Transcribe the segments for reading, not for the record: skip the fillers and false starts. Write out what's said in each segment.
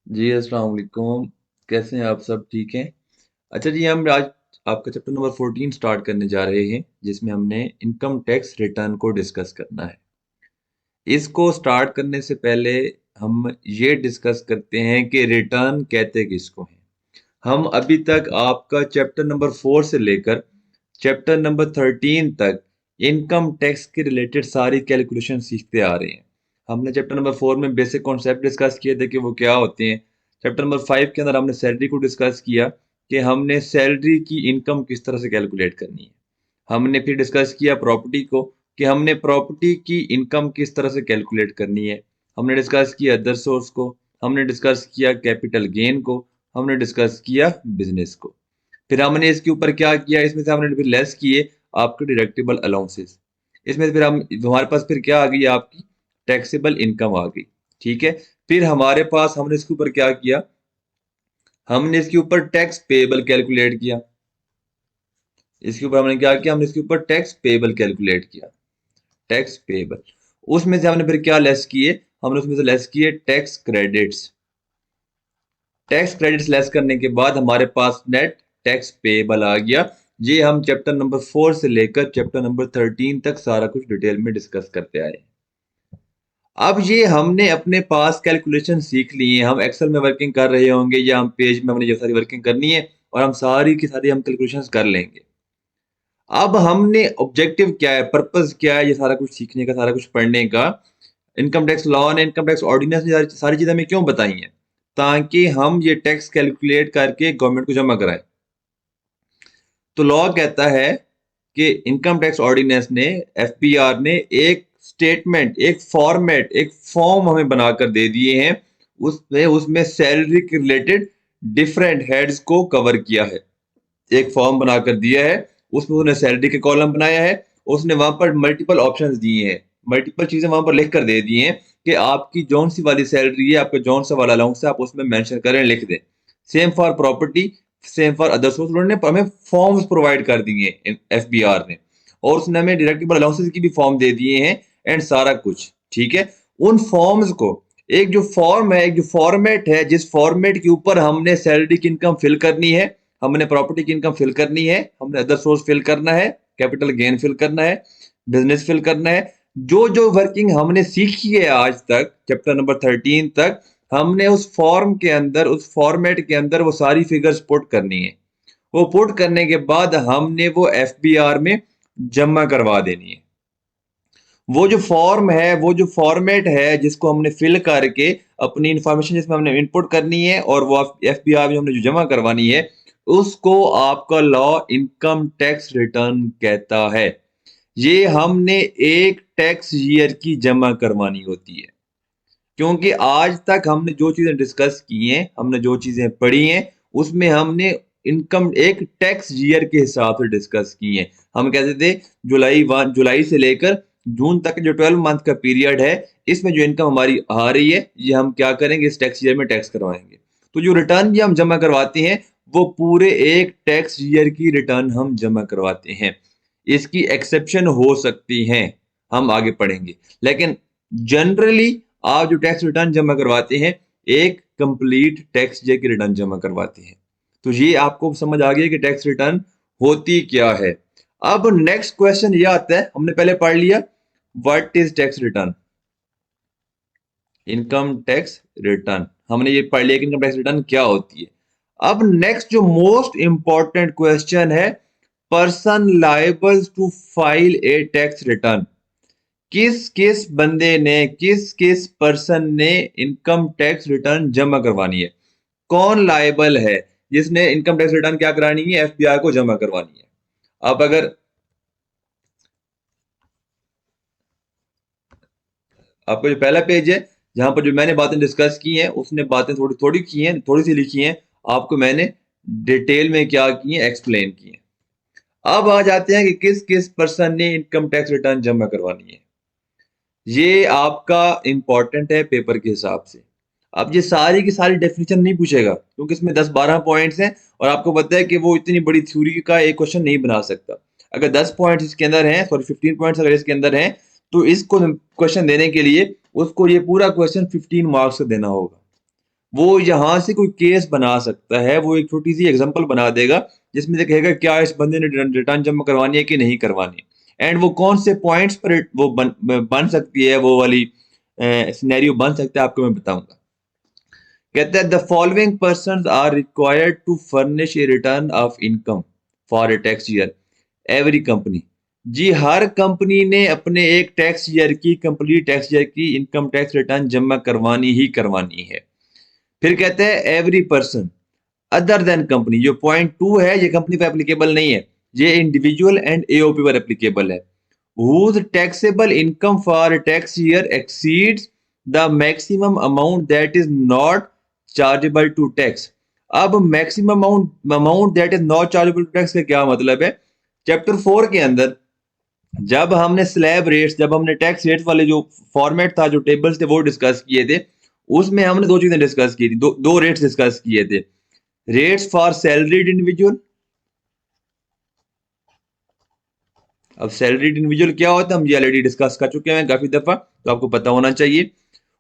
जी, अस्सलाम वालेकुम। कैसे हैं आप सब ठीक हैं? अच्छा जी, हम आज आपका चैप्टर नंबर 14 स्टार्ट करने जा रहे हैं, जिसमें हमने इनकम टैक्स रिटर्न को डिस्कस करना है। इसको स्टार्ट करने से पहले हम ये डिस्कस करते हैं कि रिटर्न कहते किसको हैं। हम अभी तक आपका चैप्टर नंबर 4 से लेकर चैप्टर नंबर 13 तक इनकम टैक्स के रिलेटेड सारी कैलकुलेशन सीखते आ रहे हैं। हमने चैप्टर नंबर 4 में बेसिक कॉन्सेप्ट डिस्कस किए थे कि वो क्या होते हैं। चैप्टर नंबर 5 के अंदर हमने सैलरी को डिस्कस किया कि हमने सैलरी की इनकम किस तरह से कैलकुलेट करनी है। हमने फिर डिस्कस किया प्रॉपर्टी को कि हमने प्रॉपर्टी की इनकम किस तरह से कैलकुलेट करनी है। हमने डिस्कस किया अदर सोर्स को, हमने डिस्कस किया कैपिटल गेन को, हमने डिस्कस किया बिजनेस को। फिर हमने इसके ऊपर क्या किया, इसमें से हमने फिर लेस किए आपके डिडक्टेबल अलाउंसेस। इसमें से फिर हम हमारे पास फिर क्या आ गई आपकी टैक्सेबल इनकम आ गई। ठीक है। फिर हमारे पास हमने इसके ऊपर क्या किया, हमने इसके ऊपर टैक्स पेएबल कैलकुलेट किया। इसके ऊपर हमने क्या किया, हमने इसके ऊपर टैक्स पेएबल कैलकुलेट किया। टैक्स पेएबल, उसमें से हमने फिर क्या लेस किए, हमने उसमें से लेस किए tax credits. Tax credits less करने के बाद हमारे पास नेट टैक्स पेएबल आ गया। ये हम चैप्टर नंबर 4 से लेकर चैप्टर नंबर 13 तक सारा कुछ डिटेल में डिस्कस करते आए। अब ये हमने अपने पास कैलकुलेशन सीख ली है, हम एक्सेल में वर्किंग कर रहे होंगे या हम पेज में हमने ये सारी वर्किंग करनी है और हम सारी की सारी हम कैलकुलेशंस कर लेंगे। अब हमने ऑब्जेक्टिव क्या है, पर्पस क्या है, ये सारा कुछ सीखने का, सारा कुछ पढ़ने का। इनकम टैक्स लॉ ने, इनकम टैक्स ऑर्डिनेंस ने सारी चीजें हमें क्यों बताई हैं, ताकि हम ये टैक्स कैलकुलेट करके गवर्नमेंट को जमा कराएं। तो लॉ कहता है कि इनकम टैक्स ऑर्डिनेंस ने, एफपीआर ने एक स्टेटमेंट, एक फॉर्मेट, एक फॉर्म हमें बनाकर दे दिए हैं। उसमें उसमें सैलरी के रिलेटेड डिफरेंट हेड्स को कवर किया है। एक फॉर्म बनाकर दिया है, उसमें उसने सैलरी के कॉलम बनाया है, उसने वहां पर मल्टीपल ऑप्शंस दिए हैं, मल्टीपल चीजें वहां पर लिख कर दे दी हैं कि आपकी जौन सी वाली सैलरी है, आपका जौन सा वाला अलाउंस है, आप उसमें मेंशन करें, लिख दें। Same for property, same for other source. उन्होंने हमें फॉर्म्स प्रोवाइड कर दिए एफबीआर ने, और उसने हमें डिडक्टेबल अलाउंसेस की भी फॉर्म दे दिए हैं एंड सारा कुछ। ठीक है। उन फॉर्म्स को, एक जो फॉर्म है, एक जो फॉर्मेट है, जिस फॉर्मेट के ऊपर हमने सैलरी की इनकम फिल करनी है, हमने प्रॉपर्टी की इनकम फिल करनी है, हमने अदर सोर्स फिल करना है, कैपिटल गेन फिल करना है, बिजनेस फिल करना है। जो जो वर्किंग हमने सीखी है आज तक चैप्टर नंबर 13 तक, हमने उस फॉर्म के अंदर, उस फॉर्मेट के अंदर वो सारी फिगर्स पुट करनी है। वो पुट करने के बाद हमने वो एफबीआर में जमा करवा देनी है। वो जो फॉर्म है, वो जो फॉर्मेट है, जिसको हमने फिल करके अपनी इंफॉर्मेशन जिसमें हमने इनपुट करनी है और वो एफबीआर में हमने जो जमा करवानी है, उसको आपका लॉ इनकम टैक्स रिटर्न कहता है। ये हमने एक टैक्स ईयर की जमा करवानी होती है। क्योंकि आज तक हमने जो चीजें डिस्कस की हैं, हमने जो चीजें पढ़ी हैं, उसमें हमने इनकम एक टैक्स ईयर के हिसाब से डिस्कस की हैं। हम कहते थे जुलाई से लेकर जून तक जो 12 मंथ का पीरियड है, इसमें जो इनकम हमारी आ रही है, ये हम क्या करेंगे, इस टैक्स ईयर में टैक्स करवाएंगे। तो जो रिटर्न भी हम जमा करवाते हैं, वो पूरे एक टैक्स ईयर की रिटर्न हम जमा करवाते हैं। इसकी एक्सेप्शन हो सकती हैं, हम आगे पढ़ेंगे। लेकिन जनरली आप जो टैक्स रिटर्न जमा करवाते हैं, एक कंप्लीट टैक्स ईयर की रिटर्न जमा करवाते हैं। तो ये आपको समझ आ गया कि टैक्स रिटर्न होती क्या है। अब नेक्स्ट क्वेश्चन ये आता है, हमने पहले पढ़ लिया what is tax return, income tax return, हमने ये पढ़ लिया कि इनकम टैक्स रिटर्न क्या होती है। अब नेक्स्ट जो मोस्ट इंपॉर्टेंट क्वेश्चन है, person liable to file a tax return. किस किस बंदे ने, किस किस पर्सन ने इनकम टैक्स रिटर्न जमा करवानी है, कौन लायबल है जिसने इनकम टैक्स रिटर्न क्या करानी है, एफबीआर को जमा करवानी है। अब अगर आपका जो पहला पेज है, जहां पर जो मैंने बातें डिस्कस की हैं, उसने बातें थोड़ी थोड़ी की हैं, थोड़ी सी लिखी हैं, आपको मैंने डिटेल में क्या की है, एक्सप्लेन की है। अब आ जाते हैं कि किस किस पर्सन ने इनकम टैक्स रिटर्न जमा करवानी है। ये आपका इंपॉर्टेंट है पेपर के हिसाब से। अब ये सारी की सारी डेफिनेशन नहीं पूछेगा, क्योंकि इसमें 10-12 पॉइंट्स हैं और आपको पता है कि वो इतनी बड़ी थ्योरी का एक क्वेश्चन नहीं बना सकता। अगर 10 पॉइंट्स इसके अंदर हैं, सॉरी 15 पॉइंट्स अगर इसके अंदर हैं, तो इसको क्वेश्चन देने के लिए उसको ये पूरा क्वेश्चन 15 मार्क्स का देना होगा। वो यहाँ से कोई केस बना सकता है, वो एक छोटी सी एग्जांपल बना देगा जिसमें से कहेगा क्या इस बंदे ने रिटर्न जमा करवानी है कि नहीं करवानी, एंड वो कौन से पॉइंट्स पर वो बन सकती है, वो वाली सिनेरियो बन सकता है, आपको मैं बताऊंगा। कहता है the following persons are required to furnish a return of income for a tax year every company. जी हर कंपनी ने अपने एक टैक्स ईयर की कंप्लीट टैक्स ईयर की इनकम टैक्स रिटर्न जमा करवानी ही करवानी है। फिर कहते हैं every person other than company, जो पॉइंट टू है ये कंपनी पर एप्लीकेबल नहीं है, ये इंडिविजुअल एंड एओपी पर एप्लीकेबल है। whose taxable income for a tax year exceeds the maximum amount that is not chargeable to tax। अब maximum amount that is not chargeable to tax का क्या मतलब है? चैप्टर 4 के अंदर जब हमने स्लैब रेट्स, जब हमने टैक्स रेट्स वाले जो फॉर्मेट था, जो टेबल्स थे वो डिस्कस किए थे, उसमें हमने दो चीजें डिस्कस की थी, दो रेट्स डिस्कस किए थे। रेट्स फॉर सैलरीड इंडिविजुअल, अब सैलरीड इंडिविजुअल क्या होता है हम ये ऑलरेडी डिस्कस कर चुके हैं काफी दफा, तो आपको पता होना चाहिए।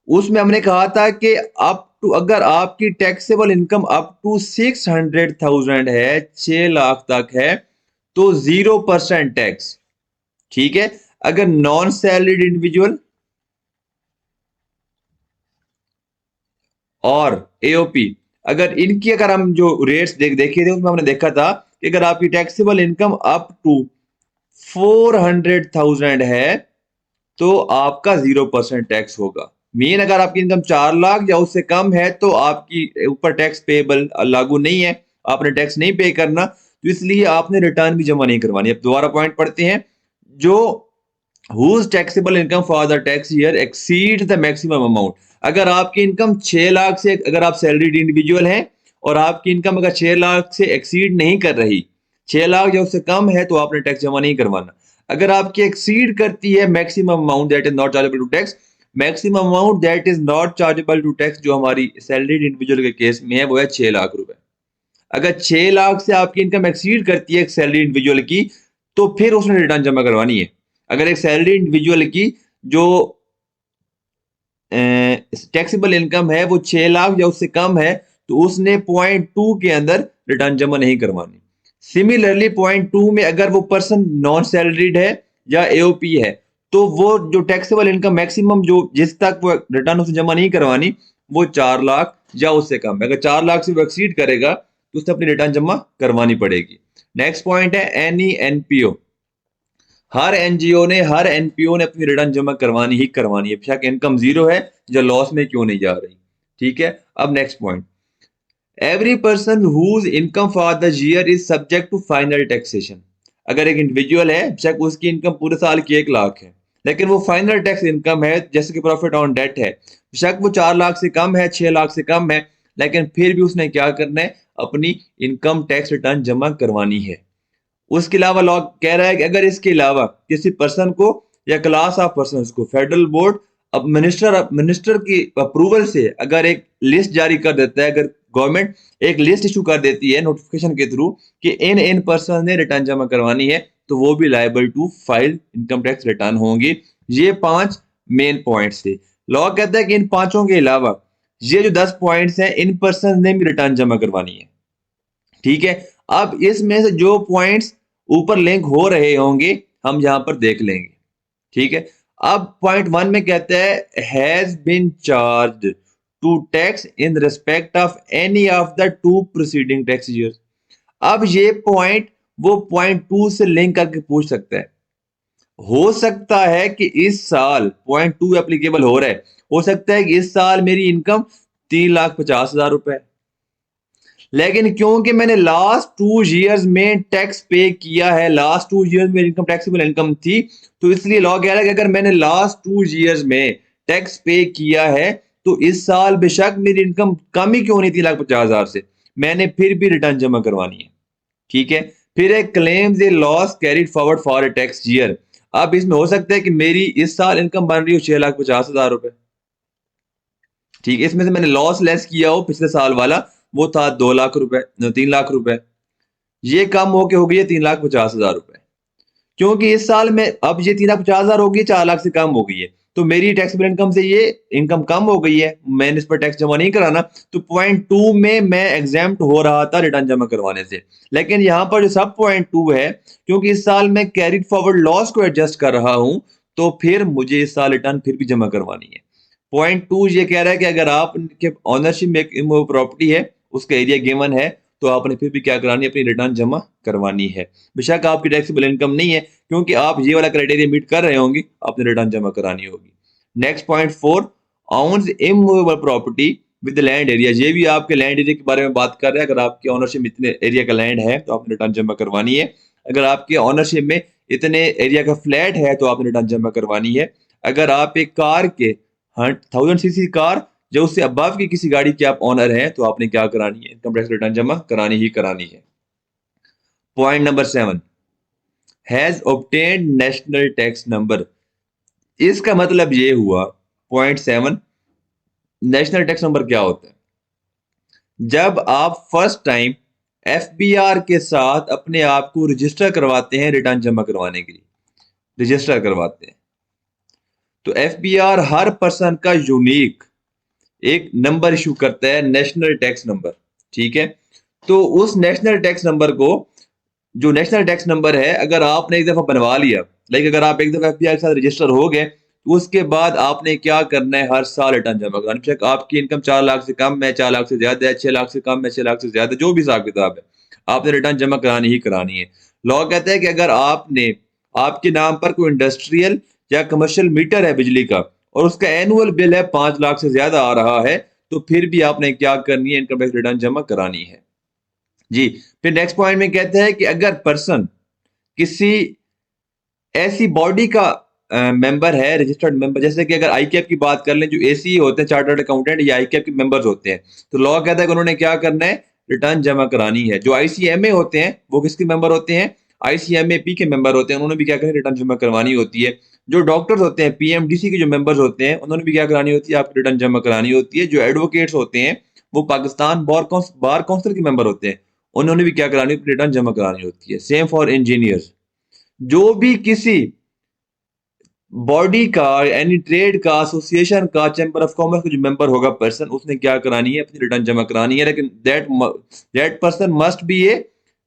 उसमें हमने कहा था कि अप टू, अगर आपकी टैक्सेबल इनकम अप टू 600,000 है, 6 लाख तक है, तो 0% टैक्स। ठीक है। अगर नॉन सैलरीड इंडिविजुअल और एओपी, अगर हम जो रेट्स देखे थे उसमें हमने देखा था कि अगर आपकी टैक्सेबल इनकम अप टू 400,000 है तो आपका 0% टैक्स होगा। मीन अगर आपकी इनकम 4 लाख या उससे कम है तो आपकी ऊपर टैक्स पेबल लागू नहीं है, आपने टैक्स नहीं पे करना, तो इसलिए आपने रिटर्न भी जमा नहीं करवानी। अब दोबारा पॉइंट पढ़ते हैं, जो whose taxable income for the tax year exceeds the maximum amount। अगर आपकी इनकम 6 लाख से, अगर आप सैलरीड इंडिविजुअल हैं और आपकी इनकम अगर 6 लाख से एक्सीड नहीं कर रही, 6 लाख या उससे कम है, तो आपने टैक्स जमा नहीं करवाना। अगर आपकी एक्सीड करती है maximum amount that is not chargeable to tax, maximum amount that is not chargeable to tax जो हमारी सैलरीड इंडिविजुअल के केस में है वो है 6 लाख रुपए। अगर 6 लाख से आपकी इनकम एक्सीड करती है एक सैलरी इंडिविजुअल की, तो फिर उसने रिटर्न जमा करवानी है। अगर एक सैलरी इंडिविजुअल की जो टैक्सेबल इनकम है वो 6 लाख या उससे कम है, तो उसने पॉइंट टू के अंदर रिटर्न जमा नहीं करवानी। सिमिलरली पॉइंट टू में अगर वो पर्सन नॉन सैलरीड है या एओपी है, तो वो जो टैक्सेबल इनकम मैक्सिमम जो जिस तक वो रिटर्न उसने जमा नहीं करवानी, वो 4 लाख या उससे कम है। अगर 4 लाख से वो एक्सीड करेगा तो उसने अपनी रिटर्न जमा करवानी पड़ेगी। नेक्स्ट पॉइंट है एनी एनपीओ, हर एनपीओ ने अपनी रिटर्न जमा करवानी ही करवानी है, बेशक इनकम जीरो है या लॉस में क्यों नहीं जा रही। ठीक है। अब next point, every person whose income for the year is subject to final taxation. अगर एक इंडिविजुअल है, बेशक उसकी इनकम पूरे साल की 1 लाख है, लेकिन वो फाइनल टैक्स इनकम है जैसे कि प्रॉफिट ऑन डेट है, बेशक वो 4 लाख से कम है, 6 लाख से कम है, लेकिन फिर भी उसने क्या करना है, अपनी इनकम टैक्स रिटर्न जमा करवानी है। उसके अलावा लॉ कह रहा है कि अगर इसके अलावा किसी पर्सन को या क्लास ऑफ पर्सन को फेडरल बोर्ड अब मिनिस्टर की अप्रूवल से अगर एक लिस्ट जारी कर देता है, अगर गवर्नमेंट एक लिस्ट इशू कर देती है नोटिफिकेशन के थ्रू कि इन पर्सन ने रिटर्न जमा करवानी है, तो वो भी liable to file income tax return होंगे। ये 5 मेन पॉइंट्स थे। लॉ कहता है कि इन पांचों के अलावा ये जो 10 पॉइंट्स हैं, इन पर्सन ने भी रिटर्न जमा करवानी है। ठीक है। अब इसमें से जो पॉइंट्स ऊपर लिंक हो रहे होंगे हम यहां पर देख लेंगे। ठीक है। अब पॉइंट 1 में कहते हैं has been charge to tax in respect of any of the 2 preceding tax years. अब ये पॉइंट वो पॉइंट 2 से लिंक करके पूछ सकता है। हो सकता है कि इस साल पॉइंट 2 एप्लीकेबल हो रहा है, हो सकता है कि इस साल मेरी इनकम 3,50,000 रुपए, लेकिन क्योंकि मैंने लास्ट 2 इयर्स में टैक्स पे किया है, लास्ट 2 इयर्स में इनकम टैक्सेबल इनकम थी, तो इसलिए लॉ कह रहा है कि अगर मैंने लास्ट 2 इयर्स में टैक्स पे किया है तो इस साल बेशक मेरी इनकम कम ही क्यों नहीं 3,50,000 से, मैंने फिर भी रिटर्न जमा करवानी है। ठीक है। फिर एक claims A loss carried forward for a tax year. अब इसमें हो सकता है कि मेरी इस साल इनकम बन रही हो 6,50,000 रुपए। ठीक है। इसमें से मैंने लॉस लेस किया हो पिछले साल वाला, वो था 2 लाख रुपए, 3 लाख रुपए, ये कम होके हो गई है 3,50,000 रुपए। क्योंकि इस साल में अब ये 3,50,000 हो गई, 4 लाख से कम हो गई है, तो मेरी टैक्सेबल इनकम से ये इनकम कम हो गई है, मैंने इस पर टैक्स जमा नहीं कराना, तो पॉइंट 2 में मैं एग्जाम्प्ट हो रहा था रिटर्न जमा करवाने से। लेकिन यहाँ पर जो सब पॉइंट 2 है, क्योंकि इस साल मैं कैरिड फॉरवर्ड लॉस को एडजस्ट कर रहा हूं, तो फिर मुझे इस साल रिटर्न फिर भी जमा करवानी है। पॉइंट 2 ये कह रहा है कि अगर आपके ऑनरशिप में एक प्रॉपर्टी है, उसका एरिया गिवन है, तो आपने फिर भी क्या करानी है, अपनी रिटर्न जमा करवानी है। बेशक आपकी टैक्सेबल इनकम नहीं है, क्योंकि आप ये वाला क्राइटेरिया मीट कर रहे होंगे, आपने रिटर्न जमा करानी होगी। Next point 4, owns immovable property with land area. ये भी आपके लैंड एरिया के बारे में बात कर रहे हैं। अगर आपके ऑनरशिप में इतने एरिया का लैंड है तो आपने रिटर्न जमा करवानी है। अगर आपके ऑनरशिप में इतने एरिया का फ्लैट है तो आपने रिटर्न जमा करवानी है। अगर आप एक कार के 1000 सीसी कार जो उससे अबव की किसी गाड़ी के आप ऑनर हैं, तो आपने क्या करानी है, इनकम टैक्स रिटर्न जमा करानी ही करानी है। Point number 7, has obtained national tax number. इसका मतलब ये हुआ, पॉइंट 7, नेशनल टैक्स नंबर क्या होता है? जब आप फर्स्ट टाइम एफबीआर के साथ अपने आप को रजिस्टर करवाते हैं रिटर्न जमा करवाने के लिए, रजिस्टर करवाते हैं, तो एफबीआर हर पर्सन का यूनिक एक नंबर इशू करता है, नेशनल टैक्स नंबर। ठीक है, तो उस नेशनल टैक्स नंबर को, जो नेशनल टैक्स नंबर है, अगर आपने एक दफा बनवा लिया, लाइक अगर आप एक दफा एफबीआई के साथ रजिस्टर हो गए, तो उसके बाद आपने क्या करना है, हर साल रिटर्न जमा करना। बेशक आपकी इनकम 4 लाख से कम है, 4 लाख से ज्यादा है, 6 लाख से कम है, 6 लाख से ज्यादा, जो भी हिसाब किताब है, आपने रिटर्न जमा करानी ही करानी है। लॉ कहता है कि अगर आपने, आपके नाम पर कोई इंडस्ट्रियल या कमर्शियल मीटर है बिजली का, और उसका एनुअल बिल है 5 लाख से ज्यादा आ रहा है, तो फिर भी आपने क्या करनी है, इनकम टैक्स रिटर्न जमा करानी है जी। फिर नेक्स्ट पॉइंट में कहते हैं कि अगर पर्सन किसी ऐसी बॉडी का मेंबर है, रजिस्टर्ड मेंबर, जैसे कि अगर आईकैप की बात कर लें, जो एसी होते हैं, चार्टर्ड अकाउंटेंट, या आईकैप के मेंबर्स होते हैं, तो लॉ कहता है कि उन्होंने क्या करना है, रिटर्न जमा करानी है। जो आईसीएमए होते हैं, वो किसके मेंबर होते हैं, आईसीएमएपी के मेंबर होते हैं, उन्होंने भी क्या करना है, रिटर्न जमा करवानी होती है। जो डॉक्टर्स होते हैं, पीएमडीसी के जो मेंबर्स होते हैं, उन्होंने भी क्या करानी होती है, आपकी रिटर्न जमा करानी होती है। जो एडवोकेट्स होते हैं, वो पाकिस्तान बार काउंसिल के मेंबर होते हैं, उन्होंने भी क्या करानी, रिटर्न जमा करानी होती है। Same for engineers. जो भी किसी बॉडी का, एनी ट्रेड का, एसोसिएशन का, चैम्बर ऑफ कॉमर्स का जो मेंबर होगा पर्सन, उसने क्या करानी है, अपनी रिटर्न जमा करानी है। लेकिन that person must be a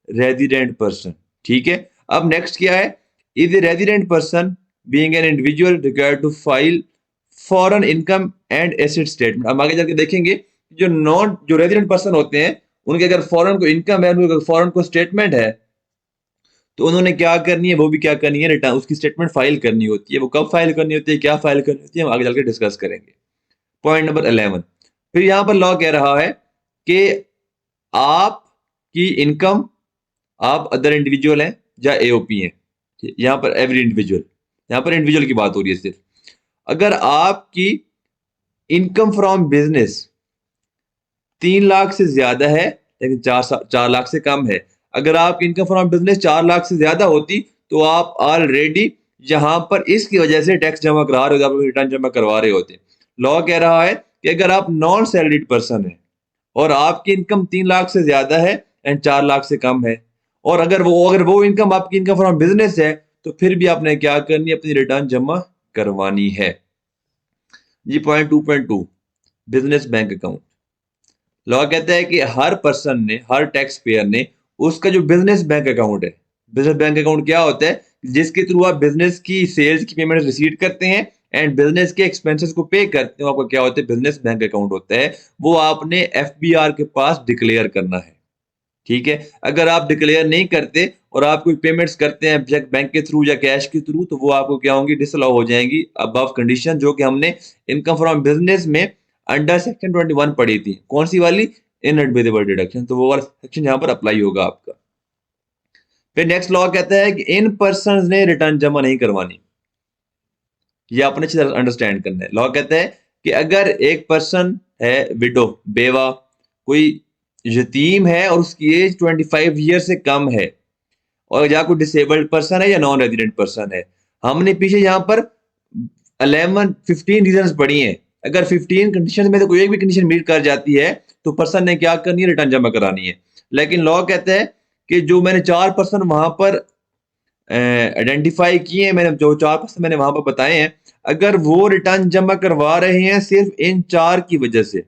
resident person. ठीक है, अब नेक्स्ट क्या है, is a resident person being an individual required to file foreign income and asset statement. अब आगे जाके देखेंगे, जो रेजिडेंट पर्सन होते हैं, उनके अगर फॉरेन को इनकम है, उनके फॉरेन को स्टेटमेंट है, तो उन्होंने क्या करनी है, वो भी क्या करनी है, रिटर्न, उसकी स्टेटमेंट फाइल करनी होती है। वो कब फाइल करनी होती है, क्या फाइल करनी होती है, हम आगे चलकर डिस्कस करेंगे। पॉइंट नंबर 11, फिर यहां पर लॉ कह रहा है कि आपकी इनकम, आप अदर इंडिविजुअल हैं या एओपी हैं, यहां पर एवरी इंडिविजुअल, यहां पर इंडिविजुअल की बात हो रही है सिर्फ। अगर आपकी इनकम फ्रॉम बिजनेस 3 लाख से ज्यादा है, लेकिन 4 लाख से कम है, अगर आपकी इनकम फ्रॉम बिजनेस 4 लाख से ज्यादा होती, तो आप ऑलरेडी यहां पर इसकी वजह से टैक्स जमा करा रहे होते, आप रिटर्न जमा करवा रहे होते। लॉ कह रहा है कि अगर आप नॉन सैलरीड पर्सन है और आपकी इनकम 3 लाख से ज्यादा है एंड 4 लाख से कम है, और अगर वो इनकम आपकी इनकम फ्रॉम बिजनेस है, तो फिर भी आपने क्या करनी है, अपनी रिटर्न जमा करवानी है जी। Point 2.2, business bank account. Law कहता है कि हर पर्सन ने, हर टैक्स पेयर ने, उसका जो बिजनेस बैंक अकाउंट है, बिजनेस बैंक अकाउंट क्या होता है, जिसके थ्रू आप बिजनेस की सेल्स की पेमेंट रिसीव करते हैं एंड बिजनेस के एक्सपेंसेस को पे करते हो, आपका क्या होता है, बिजनेस बैंक अकाउंट होता है। वो आपने एफबीआर के पास डिक्लेयर करना है। ठीक है, अगर आप डिक्लेयर नहीं करते और आप कोई पेमेंट्स करते हैं बैंक के थ्रू या कैश के थ्रू, तो वो आपको क्या होंगी, डिसअलाउ हो जाएंगी अबव कंडीशन, जो कि हमने इनकम फ्रॉम बिजनेस में अंडर सेक्शन 21 पढ़ी थी। कौन सी वाली, इनएडमिसिबल डिडक्शन, तो वो वाला सेक्शन यहाँ पर अप्लाई होगा आपका। फिर नेक्स्ट लॉ कहता है कि इन पर्सन ने रिटर्न जमा नहीं करवानी। ये आपने अच्छी तरह अंडरस्टैंड करना है। लॉ कहता है कि अगर एक पर्सन है विडो, बेवा, कोई यतीम है और उसकी एज 25 ईयर से कम है, और या कोई डिसेबल्ड पर्सन है या नॉन रेजिडेंट पर्सन है, हमने पीछे यहाँ पर 15 रीजन पढ़ी हैं। अगर 15 कंडीशन में से कोई एक भी कंडीशन मीट कर जाती है, तो पर्सन ने क्या करनी है, रिटर्न जमा करानी है। लेकिन लॉ कहता है कि जो मैंने 4 पर्सन वहां पर आइडेंटिफाई किए हैं, मैंने जो 4% मैंने वहां पर बताए हैं, अगर वो रिटर्न जमा करवा रहे हैं सिर्फ इन 4 की वजह से,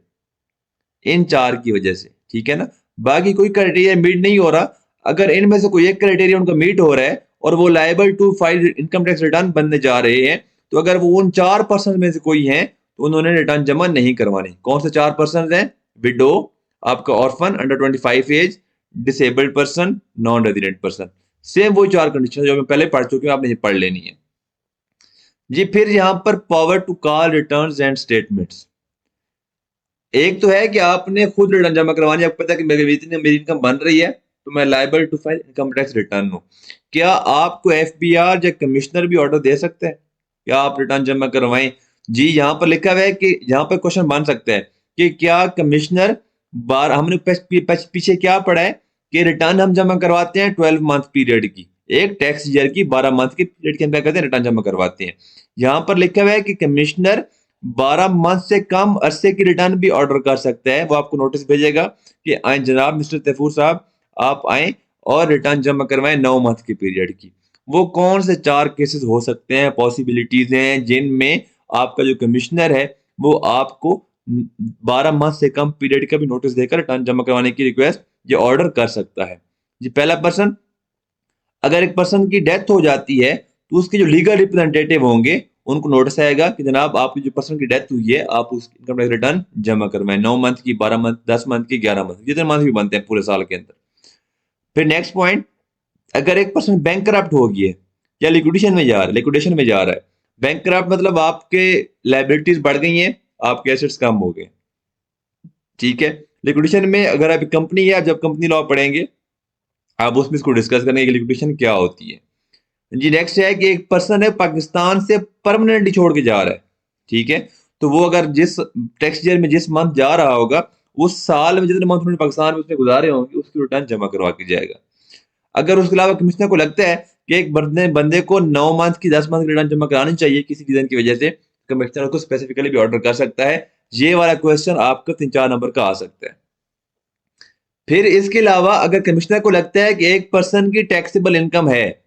इन 4 की वजह से, ठीक है ना, बाकी कोई क्राइटेरिया मीट नहीं हो रहा, अगर इनमें से कोई एक क्राइटेरिया उनका मीट हो रहा है और वो liable to file income tax return बनने जा रहे हैं, तो अगर वो उन 4% में से कोई है तो उन्होंने रिटर्न जमा नहीं करवानी। कौन से 4% हैं? विडो, आपका orphan, under 25 age, disabled person, non resident person. Same वही 4 कंडीशन जो मैं पहले पढ़ चुकी हूँ, आपने ये पढ़ लेनी है जी। फिर यहाँ पर power to call returns and statements. एक तो है कि आपने खुद रिटर्न जमा करवानी है, आपको पता है कि मेरी इनकम बन रही है तो मैं liable to file income tax return हूँ। क्या आपको एफबीआर या कमिश्नर भी ऑर्डर दे सकते हैं क्या आप रिटर्न जमा करवाएं? जी, यहाँ पर लिखा हुआ है कि यहाँ पर क्वेश्चन बन सकता है कि क्या कमिश्नर बार हमने पीछे क्या पढ़ा है कि रिटर्न हम जमा करवाते हैं 12 मंथ पीरियड की, एक टैक्स ईयर की 12 मंथ के पीरियड के अंदर करते हैं रिटर्न जमा करवाते हैं। यहाँ पर लिखा हुआ है कि कमिश्नर 12 मंथ से कम अरसे की रिटर्न भी ऑर्डर कर सकता है। वो आपको नोटिस भेजेगा कि आए जनाब मिस्टर तैफूर साहब, आप आए और रिटर्न जमा करवाएं 9 मंथ की पीरियड की। वो कौन से 4 केसेस हो सकते हैं, पॉसिबिलिटीज हैं जिनमें आपका जो कमिश्नर है वो आपको 12 मंथ से कम पीरियड का भी नोटिस देकर रिटर्न जमा करवाने की रिक्वेस्ट ये ऑर्डर कर सकता है जी। पहला पर्सन, अगर एक पर्सन की डेथ हो जाती है तो उसके जो लीगल रिप्रेजेंटेटिव होंगे उनको नोटिस आएगा कि जनाब आपकी जो पर्सन की डेथ हुई है आप उस इनकम टैक्स रिटर्न जमा करवाएं, 9 मंथ की, 12 मंथ, 10 मंथ की, 11 मंथ, जितने मंथ भी बनते हैं पूरे साल के अंदर। फिर नेक्स्ट पॉइंट, अगर एक पर्सन बैंक हो गई है या लिक्विडेशन में जा रहा है। बैंक मतलब आपके लाइबिलिटीज बढ़ गई हैं, आपके एसेट्स कम हो गए, ठीक है। लिक्विडेशन में अगर आप कंपनी है, आप जब कंपनी लॉ पढ़ेंगे आप उसमें इसको डिस्कस करेंगे कि लिक्विडेशन क्या होती है जी। नेक्स्ट है कि एक पर्सन है पाकिस्तान से परमानेंटली छोड़ के जा रहा है, ठीक है, तो वो अगर जिस टैक्स ईयर में जिस मंथ जा रहा होगा उस साल में जितने मंथ उन्होंने पाकिस्तान में उसने गुजारे होंगे उसकी रिटर्न जमा करवा के जाएगा। अगर उसके अलावा कमिश्नर को लगता है कि एक बंदे को 9 मंथ की, 10 मंथ की रिटर्न जमा करानी चाहिए किसी रीजन की वजह से, कमिश्नर को स्पेसिफिकली भी ऑर्डर कर सकता है। ये वाला क्वेश्चन आपका 3-4 नंबर का आ सकता है। फिर इसके अलावा अगर कमिश्नर को लगता है कि एक पर्सन की टैक्सेबल इनकम है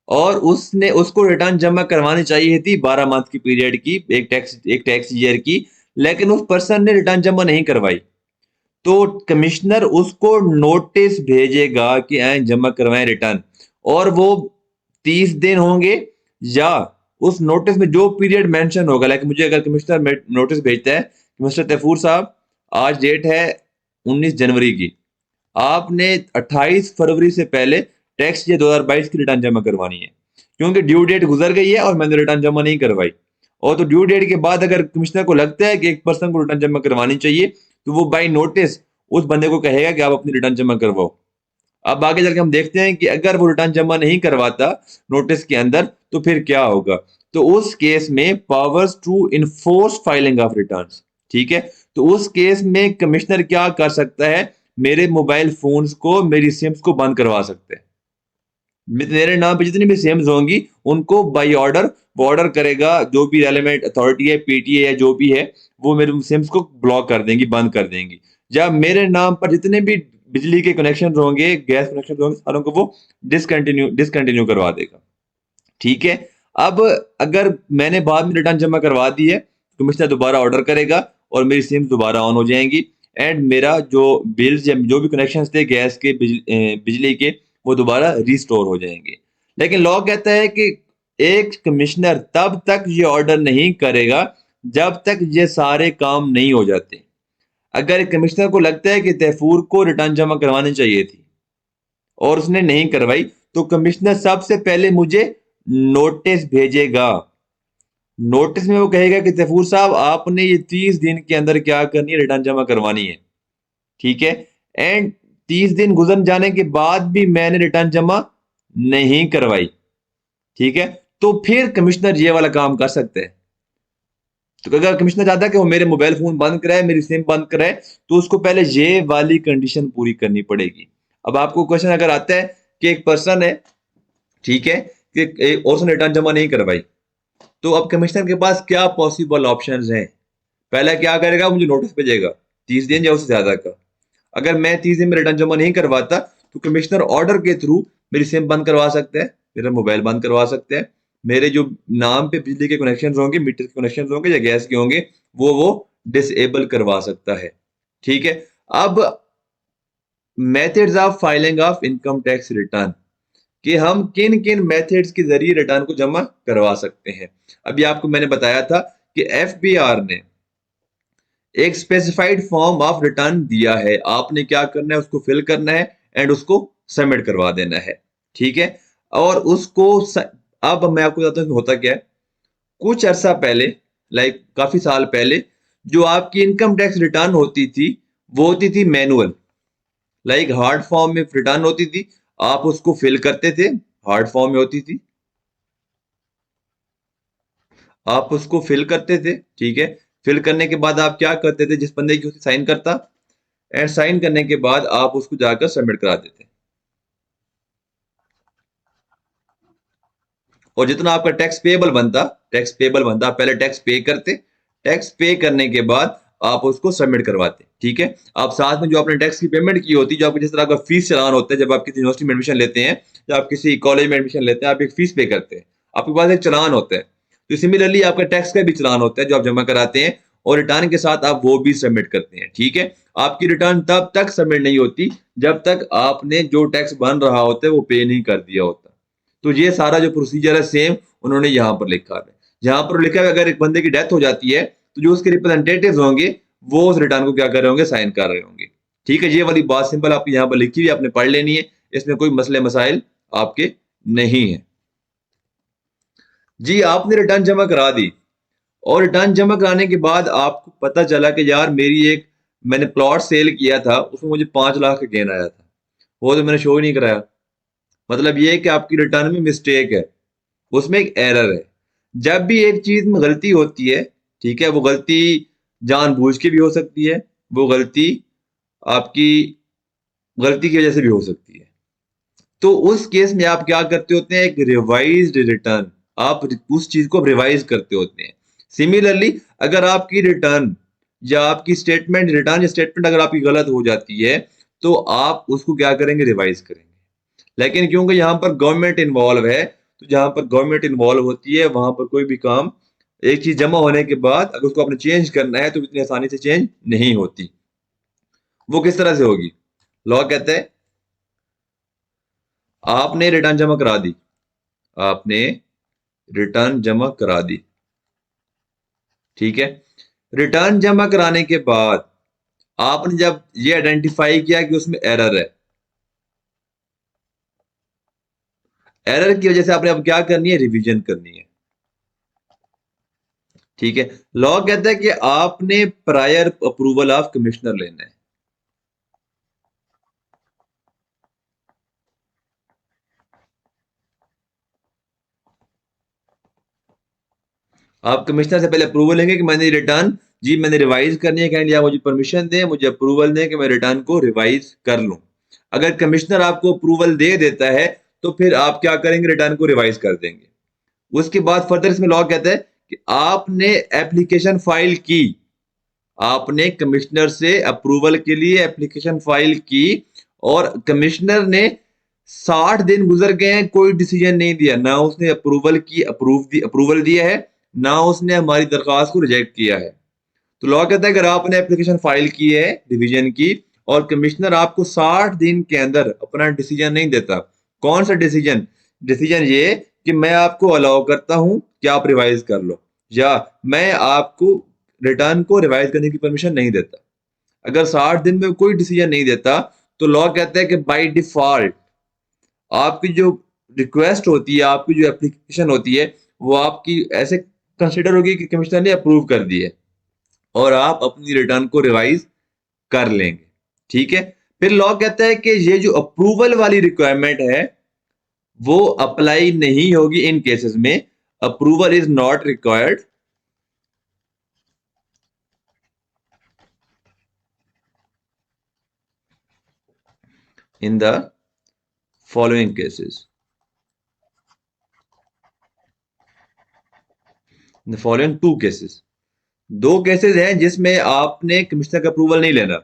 और उसने उसको रिटर्न जमा करवानी चाहिए थी 12 मंथ की पीरियड की, एक टैक्स ईयर की, लेकिन उस पर्सन ने रिटर्न जमा नहीं करवाई, तो कमिश्नर उसको नोटिस भेजेगा कि आए जमा करवाएं रिटर्न, और वो 30 दिन होंगे या उस नोटिस में जो पीरियड मेंशन होगा। लाइक मुझे अगर कमिश्नर नोटिस भेजता है कि मिस्टर तैफूर साहब, आज डेट है 19 जनवरी की, आपने 28 फरवरी से पहले टैक्स ये 2022 की रिटर्न जमा करवानी है, क्योंकि ड्यू डेट गुजर गई है और मैंने रिटर्न जमा नहीं करवाई। और तो ड्यू डेट के बाद अगर कमिश्नर को लगता है कि एक पर्सन को रिटर्न जमा करवानी चाहिए तो वो बाई नोटिस उस बंदे को कहेगा कि आप अपनी रिटर्न जमा करवाओ। अब आगे चल के हम देखते हैं कि अगर वो रिटर्न जमा नहीं करवाता नोटिस के अंदर तो फिर क्या होगा। तो उस केस में powers to enforce filing of returns, ठीक है, तो उस केस में कमिश्नर क्या कर सकता है, मेरे मोबाइल फोन्स को, मेरी सिम्स को बंद करवा सकते हैं। मेरे नाम पे जितनी भी सिम्स होंगी उनको बाई ऑर्डर वो ऑर्डर करेगा, जो भी रेलेवेंट अथॉरिटी है, पीटीए या जो भी है, वो मेरे सिम्स को ब्लॉक कर देंगी, बंद कर देंगी। जब मेरे नाम पर जितने भी बिजली के कनेक्शन होंगे, गैस कनेक्शन होंगे, सारों को वो डिसकंटिन्यू करवा देगा, ठीक है। अब अगर मैंने बाद में रिटर्न जमा करवा दी है, कमिश्नर दोबारा ऑर्डर करेगा और मेरी सिम दोबारा ऑन हो जाएंगी, एंड मेरा जो बिल्स या जो भी कनेक्शन थे गैस के, बिजली के, वो दोबारा रिस्टोर हो जाएंगे। लेकिन लॉ कहता है कि एक कमिश्नर तब तक ये ऑर्डर नहीं करेगा जब तक ये सारे काम नहीं हो जाते। अगर कमिश्नर को लगता है कि तैफूर को रिटर्न जमा करवानी चाहिए थी और उसने नहीं करवाई, तो कमिश्नर सबसे पहले मुझे नोटिस भेजेगा। नोटिस में वो कहेगा कि तैफूर साहब, आपने ये 30 दिन के अंदर क्या करनी है, रिटर्न जमा करवानी है, ठीक है। एंड 30 दिन गुजर जाने के बाद भी मैंने रिटर्न जमा नहीं करवाई, ठीक है, तो फिर कमिश्नर ये वाला काम कर सकते हैं। तो अगर कमिश्नर चाहता है कि वो मेरे मोबाइल फोन बंद कराए, मेरी सिम बंद कराए, तो उसको पहले ये वाली कंडीशन पूरी करनी पड़ेगी। अब आपको क्वेश्चन अगर आता है कि एक पर्सन है, ठीक है, कि और उसने रिटर्न जमा नहीं करवाई, तो अब कमिश्नर के पास क्या पॉसिबल ऑप्शंस हैं? पहला क्या करेगा, मुझे नोटिस भेजेगा 30 दिन या उससे ज्यादा का। अगर मैं 30 दिन में रिटर्न जमा नहीं करवाता तो कमिश्नर ऑर्डर के थ्रू मेरी सिम बंद करवा सकता है, मेरा मोबाइल बंद करवा सकता है, मेरे जो नाम पे बिजली के कनेक्शन होंगे, मीटर के कनेक्शन होंगे या गैस के होंगे, वो डिसेबल करवा सकता है। ठीक है। अब methods of filing of income tax return, कि हम किन किन मेथड्स के जरिए रिटर्न को जमा करवा सकते हैं। अभी आपको मैंने बताया था कि एफबीआर ने एक स्पेसिफाइड फॉर्म ऑफ रिटर्न दिया है, आपने क्या करना है, उसको फिल करना है एंड उसको सबमिट करवा देना है। ठीक है। और अब मैं आपको बताता हूँ कि होता क्या है। कुछ अरसा पहले, लाइक काफी साल पहले, जो आपकी इनकम टैक्स रिटर्न होती थी वो होती थी मैनुअल, लाइक हार्ड फॉर्म में रिटर्न होती थी, आप उसको फिल करते थे, हार्ड फॉर्म में होती थी, आप उसको फिल करते थे। ठीक है। फिल करने के बाद आप क्या करते थे, जिस बंदे की साइन करता, एंड साइन करने के बाद आप उसको जाकर सबमिट करा देते। और जितना आपका टैक्स पेबल बनता, आप पहले टैक्स पे करते, टैक्स पे करने के बाद आप उसको सबमिट करवाते। ठीक है। आप साथ में जो आपने टैक्स की पेमेंट की होती, जो आपको जिस तरह का फीस चलान होता है, जब आप किसी यूनिवर्सिटी में एडमिशन लेते हैं या आप किसी कॉलेज में एडमिशन लेते हैं, आप एक फीस पे करते हैं, आपके पास एक चलान होता है। तो सिमिलरली आपका टैक्स का भी चलान होता है जो आप जमा कराते हैं, और रिटर्न के साथ आप वो भी सबमिट करते हैं। ठीक है। आपकी रिटर्न तब तक सबमिट नहीं होती जब तक आपने जो टैक्स बन रहा होता है वो पे नहीं कर दिया होता। तो ये सारा जो प्रोसीजर है सेम उन्होंने यहाँ पर लिखा है। जहां पर लिखा है अगर एक बंदे की डेथ हो जाती है तो जो उसके रिप्रेजेंटेटिव होंगे वो उस रिटर्न को क्या कर रहे होंगे, साइन कर रहे होंगे। ठीक है। ये वाली बात सिंपल आपकी यहाँ पर लिखी हुई, आपने पढ़ लेनी है, इसमें कोई मसले मसाइल आपके नहीं है। जी आपने रिटर्न जमा करा दी, और रिटर्न जमा कराने के बाद आपको पता चला कि यार मैंने प्लॉट सेल किया था, उसमें मुझे 5 लाख का गेन आया था, वो तो मैंने शो ही नहीं कराया। मतलब ये है कि आपकी रिटर्न में मिस्टेक है, उसमें एक एरर है। जब भी एक चीज में गलती होती है, ठीक है, वो गलती जानबूझ के भी हो सकती है, वो गलती आपकी गलती की वजह से भी हो सकती है। तो उस केस में आप क्या करते होते हैं, एक रिवाइज्ड रिटर्न, आप उस चीज को रिवाइज करते होते हैं। सिमिलरली अगर आपकी रिटर्न या आपकी स्टेटमेंट, रिटर्न या स्टेटमेंट अगर आपकी गलत हो जाती है तो आप उसको क्या करेंगे, रिवाइज करेंगे। लेकिन क्योंकि यहाँ पर गवर्नमेंट इन्वॉल्व है, तो जहां पर गवर्नमेंट इन्वॉल्व होती है वहां पर कोई भी काम, एक चीज जमा होने के बाद अगर उसको आपने चेंज करना है तो इतनी आसानी से चेंज नहीं होती। वो किस तरह से होगी, लॉ कहते हैं आपने रिटर्न जमा करा दी, आपने रिटर्न जमा करा दी। ठीक है। रिटर्न जमा कराने के बाद आपने जब ये आइडेंटिफाई किया कि उसमें एरर है, एरर की वजह से आपने अब क्या करनी है, रिवीजन करनी है। ठीक है। लॉ कहता है कि आपने प्रायर अप्रूवल ऑफ कमिश्नर लेना है। आप कमिश्नर से पहले अप्रूवल लेंगे कि मैंने रिटर्न, जी मैंने रिवाइज करनी है, कहेंगे आप मुझे परमिशन दें, मुझे अप्रूवल दें कि मैं रिटर्न को रिवाइज कर लूं। अगर कमिश्नर आपको अप्रूवल दे देता है तो फिर आप क्या करेंगे, रिटर्न को रिवाइज कर देंगे। उसके बाद फर्दर इसमें लॉ कहता है कि आपने एप्लीकेशन फाइल की, आपने कमिश्नर से अप्रूवल के लिए एप्लीकेशन फाइल की, और कमिश्नर ने 60 दिन गुजर गए हैं, कोई डिसीजन नहीं दिया, ना उसने अप्रूवल दिया है, ना उसने हमारी दरखास्त को रिजेक्ट किया है। तो लॉ कहता है अगर आपने एप्लीकेशन फाइल की है डिवीजन की, और कमिश्नर आपको 60 दिन के अंदर अपना डिसीजन नहीं देता, कौन सा डिसीजन, डिसीजन ये कि मैं आपको अलाउ करता हूं कि आप रिवाइज कर लो, या मैं आपको रिटर्न को रिवाइज करने की परमिशन नहीं देता, अगर 60 दिन में कोई डिसीजन नहीं देता, तो लॉ कहता है कि बाई डिफॉल्ट आपकी जो रिक्वेस्ट होती है, आपकी जो एप्लीकेशन होती है, वो आपकी ऐसे कंसिडर होगी कि कमिश्नर ने अप्रूव कर दी है, और आप अपनी रिटर्न को रिवाइज कर लेंगे। ठीक है। फिर लॉ कहता है कि ये जो अप्रूवल वाली रिक्वायरमेंट है वो अप्लाई नहीं होगी इन केसेस में, approval is not required in the following cases, the following 2 cases. 2 cases हैं जिसमें आपने कमिश्नर का अप्रूवल नहीं लेना।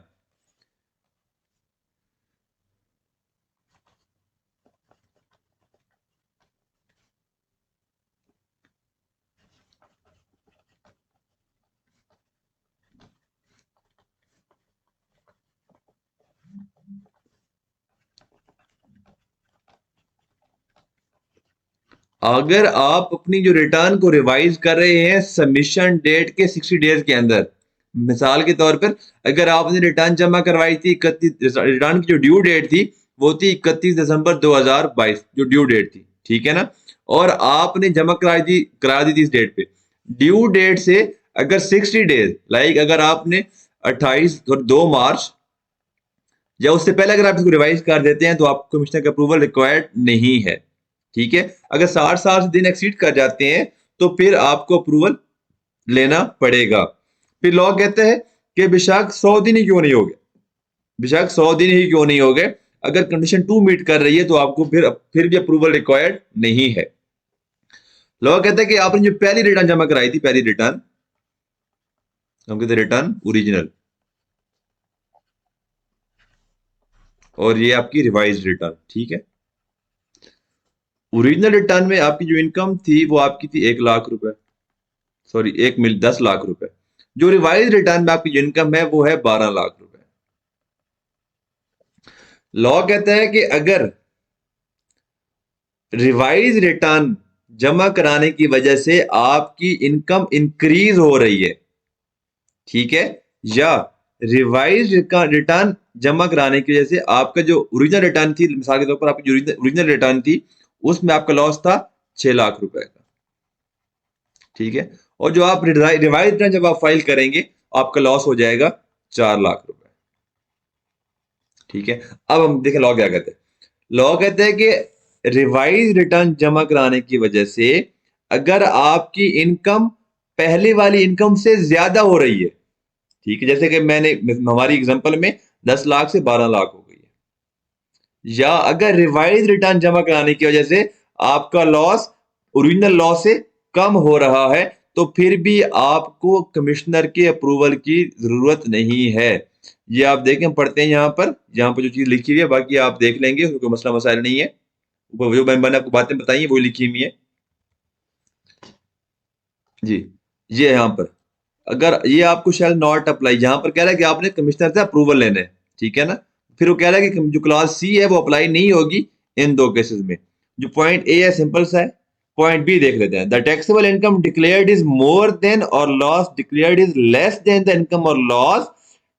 अगर आप अपनी जो रिटर्न को रिवाइज कर रहे हैं सबमिशन डेट के 60 डेज के अंदर, मिसाल के तौर पर अगर आपने रिटर्न जमा करवाई थी 31, रिटर्न की जो ड्यू डेट थी वो थी 31 दिसंबर 2022 जो ड्यू डेट थी, ठीक है ना, और आपने जमा करा दी थी इस डेट पे, ड्यू डेट से अगर 60 डेज लाइक अगर आपने 2 मार्च या उससे पहले अगर आप इसको रिवाइज कर देते हैं तो आपको कमिश्नर का अप्रूवल रिक्वायर्ड नहीं है, ठीक है। अगर 60 दिन एक्सीड कर जाते हैं तो फिर आपको अप्रूवल लेना पड़ेगा। फिर लॉ कहते हैं कि बेशक 100 दिन ही क्यों नहीं हो गए, बेशक 100 दिन ही क्यों नहीं हो गए, अगर कंडीशन 2 मीट कर रही है तो आपको फिर भी अप्रूवल रिक्वायर्ड नहीं है। लॉ कहता है कि आपने जो पहली रिटर्न जमा कराई थी, पहली रिटर्न हम कहते हैं रिटर्न ओरिजिनल, और ये आपकी रिवाइज रिटर्न, ठीक है। ओरिजिनल रिटर्न में आपकी जो इनकम थी वो आपकी थी 1 लाख रुपए, सॉरी 10 लाख रुपए। जो रिवाइज रिटर्न में आपकी जो इनकम है वो है 12 लाख रुपए। लॉ कहता है कि अगर रिवाइज रिटर्न जमा कराने की वजह से आपकी इनकम इंक्रीज हो रही है, ठीक है, या रिवाइज रिटर्न जमा कराने की वजह से आपका जो ओरिजिनल रिटर्न थी, मिसाल के तौर पर आपकी जो ओरिजिनल रिटर्न थी उसमें आपका लॉस था 6 लाख रुपए का, ठीक है, और जो आप रिवाइज रिटर्न जब आप फाइल करेंगे आपका लॉस हो जाएगा 4 लाख रुपए, ठीक है। अब हम देखें लॉ क्या कहते हैं। लॉ कहते हैं कि रिवाइज रिटर्न जमा कराने की वजह से अगर आपकी इनकम पहले वाली इनकम से ज्यादा हो रही है, ठीक है, जैसे कि हमारी एग्जांपल में 10 लाख से 12 लाख हो गई है, या अगर रिवाइज रिटर्न जमा कराने की वजह से आपका लॉस ओरिजिनल लॉस से कम हो रहा है तो फिर भी आपको कमिश्नर के अप्रूवल की जरूरत नहीं है। ये आप देखें, पढ़ते हैं यहाँ पर जो चीज लिखी हुई है, बाकी आप देख लेंगे, कोई मसला मसाइल नहीं है, जो मैंने आपको बातें बताई है वो लिखी हुई है जी। ये यहाँ पर अगर ये आपको शैल नॉट अप्लाई, यहाँ पर कह रहा है कि आपने कमिश्नर से अप्रूवल लेना है, ठीक है ना, फिर वो कह रहा है कि जो क्लास सी है वो अप्लाई नहीं होगी इन दो केसेस में। जो पॉइंट ए है सिंपल सा है, पॉइंट बी देख लेते हैं। The taxable income declared is more than or loss declared is less than the income or loss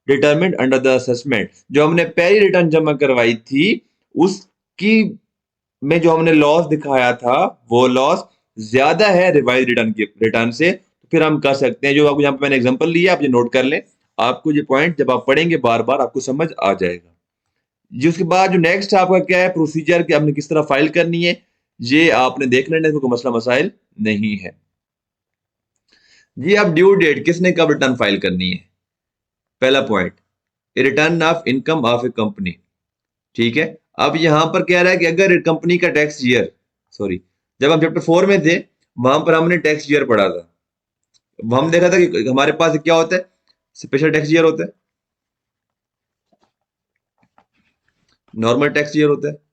determined under the assessment. जो हमने पहली रिटर्न जमा करवाई थी उसकी में जो हमने लॉस दिखाया था वो लॉस ज्यादा है रिवाइज रिटर्न से, तो फिर हम कर सकते हैं, जो आपको यहाँ पे मैंने एग्जांपल लिया आप ये नोट कर लें, आपको ये पॉइंट जब आप पढ़ेंगे बार बार आपको समझ आ जाएगा जी। उसके बाद जो नेक्स्ट आपका क्या है प्रोसीजर कि आपने किस तरह फाइल करनी है, ये आपने देख लेना है, कोई मसला मसाइल नहीं है जी। आप ड्यू डेट किसने कब रिटर्न फाइल करनी है, पहला point return of income of A company, ठीक है। अब यहां पर कह रहा है कि अगर कंपनी का टैक्स ईयर, सॉरी, जब हम चैप्टर 4 में थे वहां पर हमने टैक्स ईयर पढ़ा था, हम देखा था कि हमारे पास क्या होता है, स्पेशल टैक्स ईयर होता है, नॉर्मल टैक्स ईयर होता है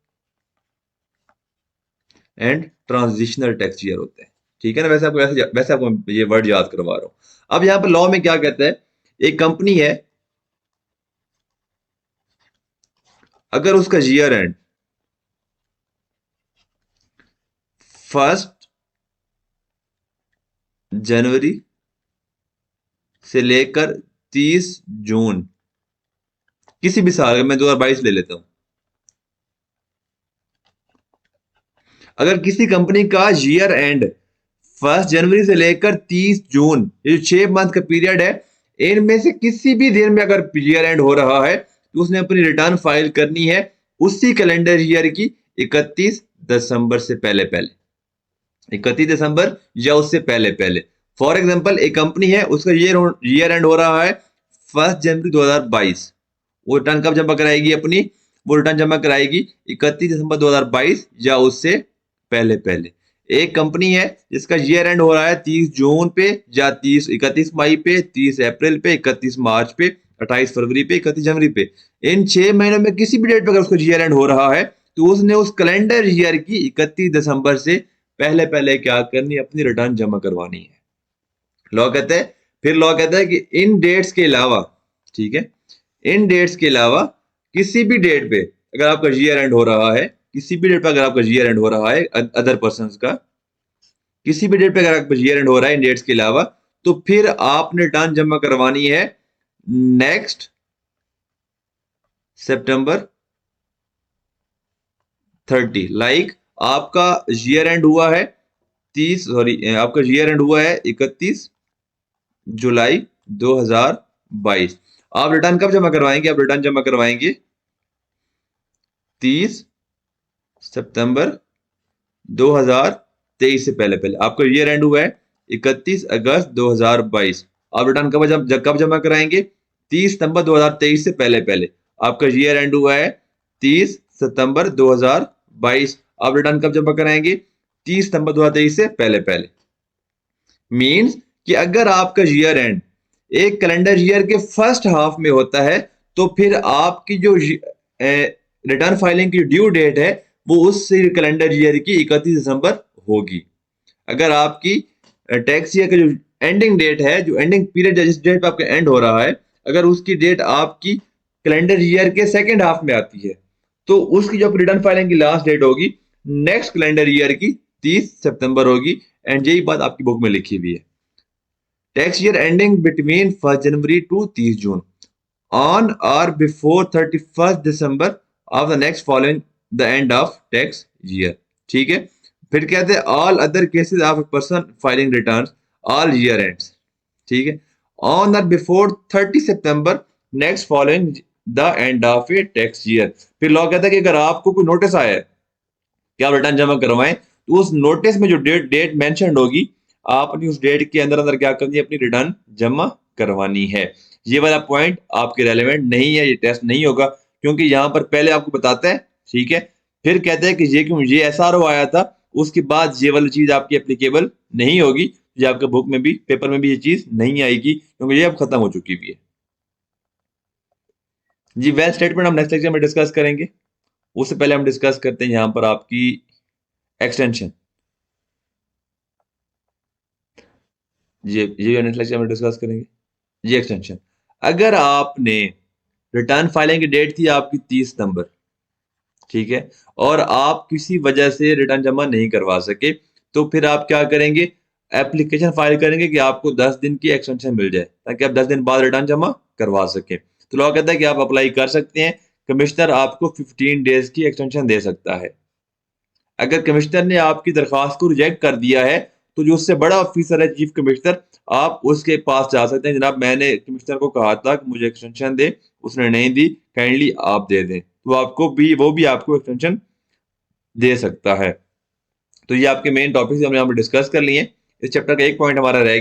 एंड ट्रांजिशनल टैक्स ईयर होता है, ठीक है ना। वैसे आपको ये वर्ड याद करवा रहा हूं। अब यहां पर लॉ में क्या कहता है, एक कंपनी है अगर उसका ईयर एंड 1 जनवरी से लेकर 30 जून किसी भी साल, मैं 2022 ले लेता हूं, अगर किसी कंपनी का ईयर एंड 1 जनवरी से लेकर 30 जून, ये जो 6 मंथ का पीरियड है, इनमें से किसी भी दिन में अगर ईयर एंड हो रहा है तो उसने अपनी रिटर्न फाइल करनी है उसी कैलेंडर ईयर की 31 दिसंबर से पहले पहले, 31 दिसंबर या उससे पहले पहले। फॉर एग्जाम्पल एक कंपनी है उसका ईयर एंड हो रहा है 1 जनवरी 2022, वो रिटर्न कब जमा कराएगी अपनी, वो रिटर्न जमा कराएगी 31 दिसंबर 2022 या उससे पहले पहले। एक कंपनी है जिसका ईयर एंड हो रहा है 30 जून पे या 31 मई पे, 30 अप्रैल पे, 31 मार्च पे, 28 फरवरी पे, 31 जनवरी पे, इन 6 महीनों में किसी भी डेट पर अगर उसका ईयर एंड हो रहा है तो उसने उस कैलेंडर ईयर की 31 दिसंबर से पहले पहले क्या करनी, अपनी रिटर्न जमा करवानी है। लॉ कहते हैं, फिर लॉ कहता है कि इन डेट्स के अलावा, ठीक है, इन डेट्स के अलावा किसी भी डेट पे अगर आपका ईयर एंड हो रहा है, किसी भी डेट पर अगर आपका ईयर एंड हो रहा है अदर पर्सन का, किसी भी डेट पे अगर आपका ईयर एंड हो रहा है इन डेट्स के अलावा, तो फिर आपने रिटर्न जमा करवानी है नेक्स्ट सितंबर 30। लाइक आपका ईयर एंड हुआ है 30, सॉरी आपका ईयर एंड हुआ है 31 जुलाई 2022। आप रिटर्न कब जमा करवाएंगे? आप रिटर्न जमा करवाएंगे 30 सितंबर 2023 से पहले पहले। आपका ईयर एंड हुआ है 31 अगस्त 2022। आप रिटर्न कब जमा कराएंगे? 30 सितंबर 2023 से पहले पहले। आपका ईयर एंड हुआ है 30 सितंबर 2022। आप रिटर्न कब जमा कराएंगे? 30 सितंबर 2023 से पहले पहले। मीन्स कि अगर आपका ईयर एंड एक कैलेंडर ईयर के फर्स्ट हाफ में होता है, तो फिर आपकी जो रिटर्न फाइलिंग की ड्यू डेट है वो उस कैलेंडर ईयर की 31 दिसंबर होगी। अगर आपकी टैक्स ईयर का जो एंडिंग डेट है, जो एंडिंग पीरियड जिस डेट पे आपका एंड हो रहा है, अगर उसकी डेट आपकी कैलेंडर ईयर के सेकेंड हाफ में आती है, तो उसकी जो रिटर्न फाइलिंग की लास्ट डेट होगी नेक्स्ट कैलेंडर ईयर की 30 सितंबर होगी। एंड यही बात आपकी बुक में लिखी हुई है। Tax year ending between 1 January to 30 June on or before 31 December of the next following the end of tax year. ठीक है। फिर कहते हैं all other cases of a person filing returns all year ends. ठीक है। On or before 30 September next following the end of a tax year. फिर law कहता है कि अगर आपको कोई नोटिस आया है कि आप रिटर्न जमा करवाएं, तो उस नोटिस में जो डेट मेंशन होगी, आपने उस डेट के अंदर अंदर क्या करनी है? अपनी रिटर्न जमा करवानी है। ये वाला पॉइंट आपके रेलेवेंट नहीं है, ये टेस्ट नहीं होगा, क्योंकि यहाँ पर पहले आपको बताता है। ठीक है। फिर कहते हैं कि ये क्यों ये एसआरओ आया था, उसके बाद ये वाली चीज आपकी एप्लीकेबल नहीं होगी। ये आपके बुक में भी, पेपर में भी ये चीज नहीं आएगी, क्योंकि ये अब खत्म हो चुकी हुई है। जी वेल स्टेटमेंट हम नेक्स्ट लेक्चर में डिस्कस करेंगे। उससे पहले हम डिस्कस करते हैं यहाँ पर आपकी एक्सटेंशन। ये नेक्स्ट लेक्चर में डिस्कस करेंगे। ये एक्सटेंशन, अगर आपने रिटर्न फाइलिंग की डेट थी आपकी 30 सितंबर, ठीक है, और आप किसी वजह से रिटर्न जमा नहीं करवा सके, तो फिर आप क्या करेंगे? एप्लीकेशन फाइल करेंगे कि आपको 10 दिन की एक्सटेंशन मिल जाए, ताकि आप 10 दिन बाद रिटर्न जमा करवा सके। तो लॉ कहता है कि आप अप्लाई कर सकते हैं। कमिश्नर आपको 15 डेज की एक्सटेंशन दे सकता है। अगर कमिश्नर ने आपकी दरख्वास्त को रिजेक्ट कर दिया है, तो जो उससे बड़ा ऑफिसर है चीफ कमिश्नर, आप उसके पास जा सकते हैं। जनाब मैंने कमिश्नर को कहा था कि मुझे एक्सटेंशन दे, उसने नहीं दी, काइंडली आप दे दें, तो आपको भी वो भी आपको एक्सटेंशन दे सकता है। तो ये आपके मेन टॉपिक्स हमने यहाँ पर डिस्कस कर लिए। इस चैप्टर का एक पॉइंट हमारा रह